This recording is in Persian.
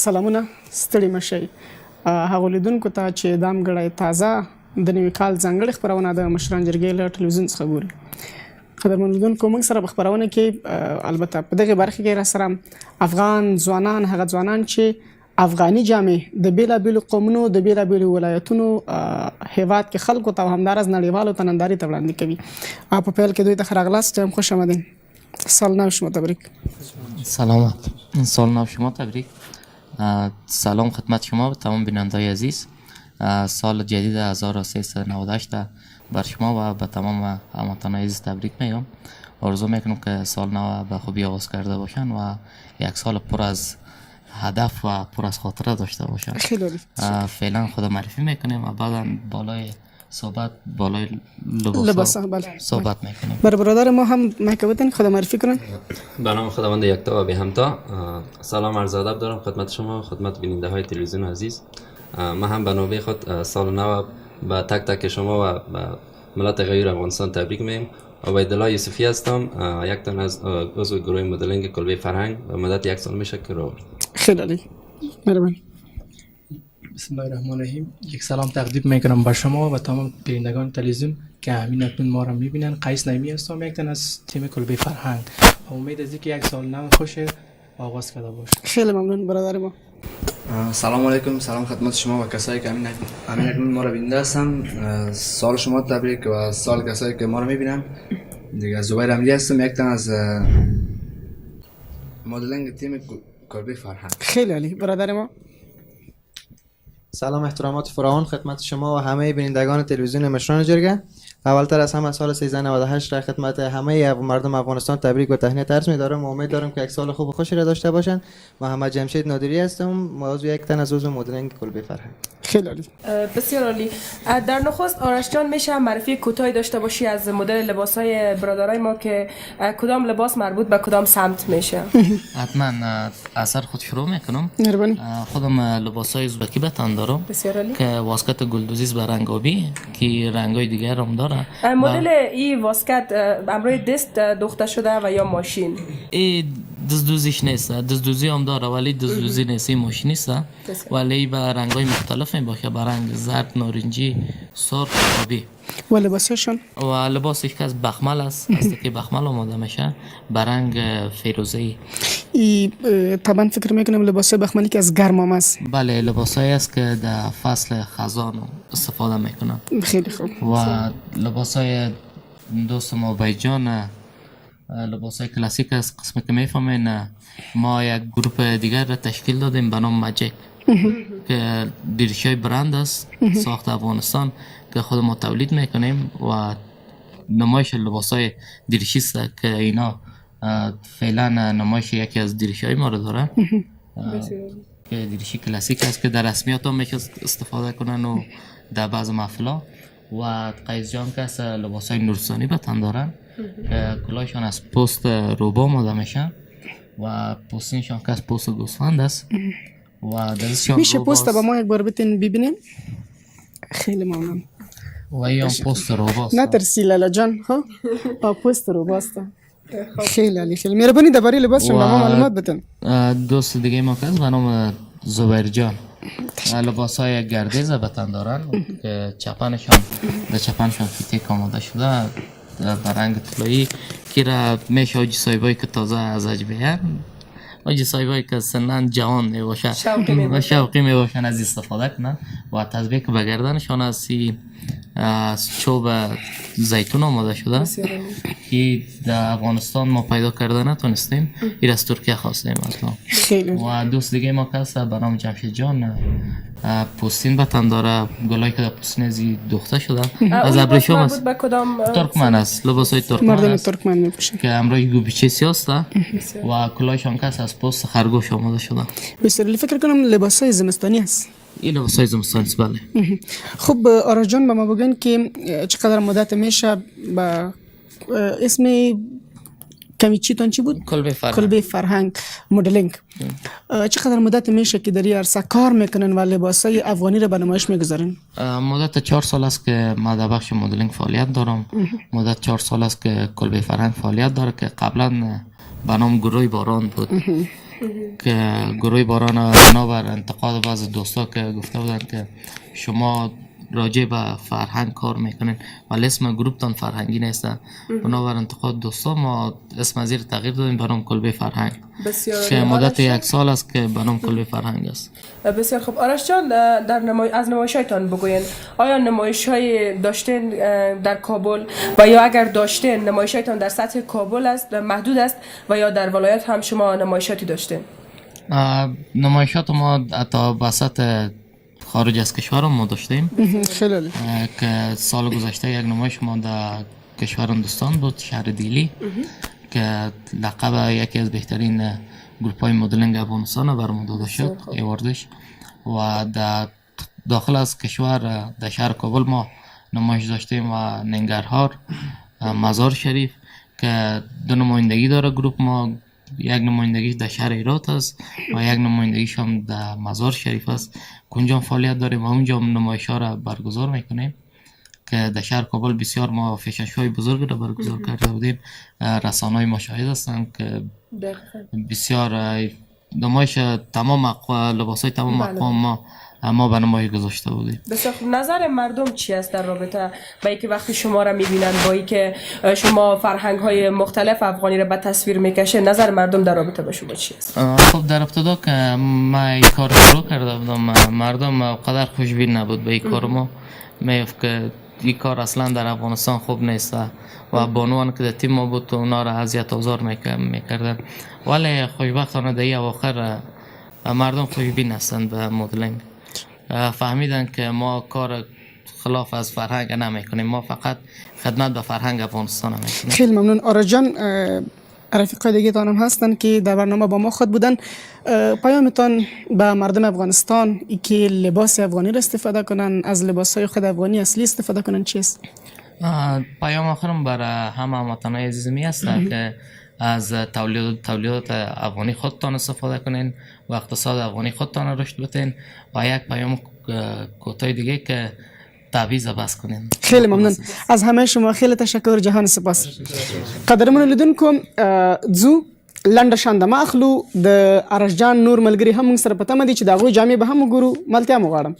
سلامونه ستړي مشئ هغو لیدونکو ته چې دام ګړی تازه د نوي کال ځانګړې خپرونه د مشران جرګې له ټلویزیون څخه ګوري. قدرمن لیدونکو، موږ سره په خپرونه کې البته په دغه برخه کې راسره افغان ځوانان، هغه ځوانان چې افغاني جامې د بیلابیلو قومونو د بیلابیلو ولایتونو هیواد کې خلکو ته همدارس نړیوالو ته نندارې ته وړاندې کوي. په پیل کې دوی ته ښه راغلاست. خوش آمدین. سال نو شما تبریک. سلامت. سال نو شما تبریک. سلام خدمت شما و تمام بینندگان عزیز. سال جدید 1398 بر شما و به تمام هموطنان عزیز تبریک میگم. آرزو میکنم که سال نو به خوبی آغاز کرده باشن و یک سال پر از هدف و پر از خاطره داشته باشن. فعلا خود معرفی میکنیم و بعدا بالای صحبت بالای لباس صحبت میکنیم. برادر ما هم میکوتن خود معرفی کنن. به نام خداوند یکتا و بی همتا. سلام عرض ادب دارم خدمت شما، خدمت بیننده های تلویزیون عزیز. ما هم به نوبه خود سال نو به تک تک شما و به ملت غیر افغانستان تبریک میگم. عبیدالله یوسفی هستم، یک تن از عضو گروه مدلینگ کلبه فرهنگ و مدت یک سال میشه که رو. خیلی عالی. مهربانی. بسم الله الرحمن الرحیم. یک سلام تقدیم میکنم به شما و تمام بینندگان تلویزیون که همین اکنون ما را میبینن. قیس نعیمی هستم، یک تن از تیم کلبه فرهنگ. امید از اینکه یک سال نو خوش آغاز کرده باشه. خیلی ممنون برادر ما. سلام علیکم، سلام خدمت شما و کسایی که همین اکنون ما را بیننده هستن. سال شما تبریک و سال کسایی که ما را میبینن. دیگه زبیر امیری هستم، یک تن از مدلینگ تیم کلبه فرهنگ. خیلی عالی برادر ما. سلام احترامات فراوان خدمت شما و همه بینندگان تلویزیون مشران جرگه. اولتر از همه سال 1398 را خدمت همه مردم افغانستان تبریک و تهنیت عرض می‌دارم و امید دارم که یک سال خوب و خوشی را داشته باشند. محمد جمشید نادری هستم، عضو یک تن از عضو مدلینگ کلبه فرهنگ. خیلی عالی. بسیار عالی. در نخست آرش جان میشه معرفی کوتاهی داشته باشی از مدل لباسای برادرای ما که کدام لباس مربوط به کدام سمت میشه؟ حتما اثر خود شروع میکنم. مهربانی. خودم لباسای ازبکی به تن دارم. بسیار عالی. که واسکت گلدوزی به رنگ آبی که رنگای دیگر هم داره. مدل این واسکت امروی دست دوخته شده و یا ماشین؟ ای دزدوزیش نیست، دزدوزی هم داره ولی دزدوزی نیست، ماشین نیست ولی به رنگای مختلف باشه، به رنگ زرد، نارنجی، سرخ، آبی. و لباسشون؟ و لباسش که از بخمل است که بخمل آماده میشه به رنگ فیروزه‌ای. طبعا فکر میکنم لباس بخملی که از گرمام است. بله، لباسایی است که در فصل خزان استفاده میکنن. خیلی خوب. و لباسای دوست ما بیجان لباسای کلاسیک است. قسمی که میفهمین ما یک گروپ دیگر را تشکیل دادیم به نام ماجیک که دیرشای برند است ساخت افغانستان که خود ما تولید میکنیم و نمایش لباسای دیرشی است که اینا فعلا نمایش یکی از دیرشای ما رو داره که دیرشی کلاسیک است که در رسمیات هم میشه استفاده کنن و در بعض محفلا. و قیس جان که از لباسای نورستانی به تن دارن که کلاهشان از پوست روبا آماده میشن و پوستینشان که از پوست گوسفند است و دستشان میشه پوست با ما یک بار بتین ببینیم؟ خیلی ممنون. و این پوست روباست. نترسی لالا جان. ها پوست روباست. خیلی عالی. خیلی مهربانی درباره لباسشون به ما معلومات بدن. دوست دیگه ما که از به نام زبیر جان لباسای گردیز به تن دارن که چپنشان فیتیک آماده شده به رنگ طلایی که را میشه آجی صاحبایی که تازه از اجبهن، آجی صاحبایی که سنن جوان میباشن و شوقی میباشن از استفاده کنن و تطبیق به گردنشان از چوب زیتون آماده شده که در افغانستان ما پیدا کرده نتونستیم، این از ترکیه خواستیم خیلی. و دوست دیگه ما که به نام جمشید جان پوستین به تن داره، گلایی که در پوستین ازی دوخته شده از ابریشم است. ترکمن است، لباسای ترکمن است ترکمن میپوشن که امروی گوبیچه سیاست و کلاهشان که از پوست خرگوش آماده شده. بسیار. فکر کنم لباسای زمستانی است. این لباسای زمستانی است. بله. خب آرش جان به ما بگن که چقدر مدت میشه با اسم کمیچیتون چی بود؟ کلبه فرهنگ مدلینگ. چقدر مدت میشه که در این عرصه کار میکنن و لباسای افغانی را به نمایش میگذارن؟ مدت 4 سال است که ما در بخش مدلینگ فعالیت دارم. مدت 4 سال است که کلبه فرهنگ فعالیت داره که قبلا به نام گروه باران بود که گروه باران نابر انتقاد بعض دوستا که گفته بودن که شما راجع به فرهنگ کار میکنین ولی اسم گروپتان فرهنگی نیسته. بنابر انتقاد دوستا ما اسم زیر تغییر دادیم به نام کلبه فرهنگ بسیار که مدت 1 سال است که به نام کلبه فرهنگ است. بسیار خوب. آرش جان، از نمایش‌هایتان بگوین. آیا نمایش‌های داشتین در کابل و یا اگر داشتین نمایش‌هایتان در سطح کابل است محدود است و یا در ولایت هم شما نمایشاتی داشتین؟ نمایشات ما حتی بسط خارج از کشور ما داشتیم خیلی عالی. که سال گذشته یک نمایش ما در کشور هندوستان بود، شهر دیلی، که لقب یکی از بهترین گروپ های مدلینگ افغانستان بر ما داده شد ایواردش. و در داخل از کشور در شهر کابل ما نمایش داشتیم و ننگرهار، مزار شریف که 2 نمایندگی داره گروپ ما. یک نمایندگیش در شهر هرات است و یک نمایندگیش هم در مزار شریف است. اونجا فعالیت داریم و اونجا نمایش ها را برگزار میکنیم که در شهر کابل بسیار ما فشش های بزرگ را برگزار کرده بودیم. رسانه های ما شاهد هستند که بسیار نمایش تمام لباس های تمام اقوام ما به نمایش گذاشته بودیم. بسیار خوب. نظر مردم چی است در رابطه با اینکه وقتی شما را میبینن، با اینکه شما فرهنگ های مختلف افغانی را به تصویر میکشه، نظر مردم در رابطه با شما چی است؟ خب در ابتدا که ما این کار شروع کرده بودم مردم قدر خوشبین نبود به این کار ما. میگفت که این کار اصلا در افغانستان خوب نیست و بانوان که در تیم ما بود اونا را اذیت و آزار میکردن. ولی خوشبختانه در این اواخر مردم خوشبین هستند به مدلینگ. فهمیدن که ما کار خلاف از فرهنگ نمیکنیم، ما فقط خدمت به فرهنگ افغانستان میکنیم. خیلی ممنون. آرش جان، رفیقای دیگه تانم هستن که در برنامه با ما خود بودن. پیامتان به مردم افغانستان ای که لباس افغانی را استفاده کنن، از لباس های خود افغانی اصلی استفاده کنن چیست؟ پیام آخرم برای همه هموطنان عزیزمی است که از تولیدات افغانی خودتان استفاده کنین و اقتصاد افغانی خودتان رشد بدین و یک پیام کوتاه دیگه که تعویض بس کنین. خیلی ممنون از همه شما. خیلی تشکر، جهان سپاس. قدرمن لیدونکو، زو لنډه شاندمه اخلو د آرش جان نور ملګري هم موږ سره په تمه دي چې د هغوی جامې به هم وګورو. ملتیا مو غواړم.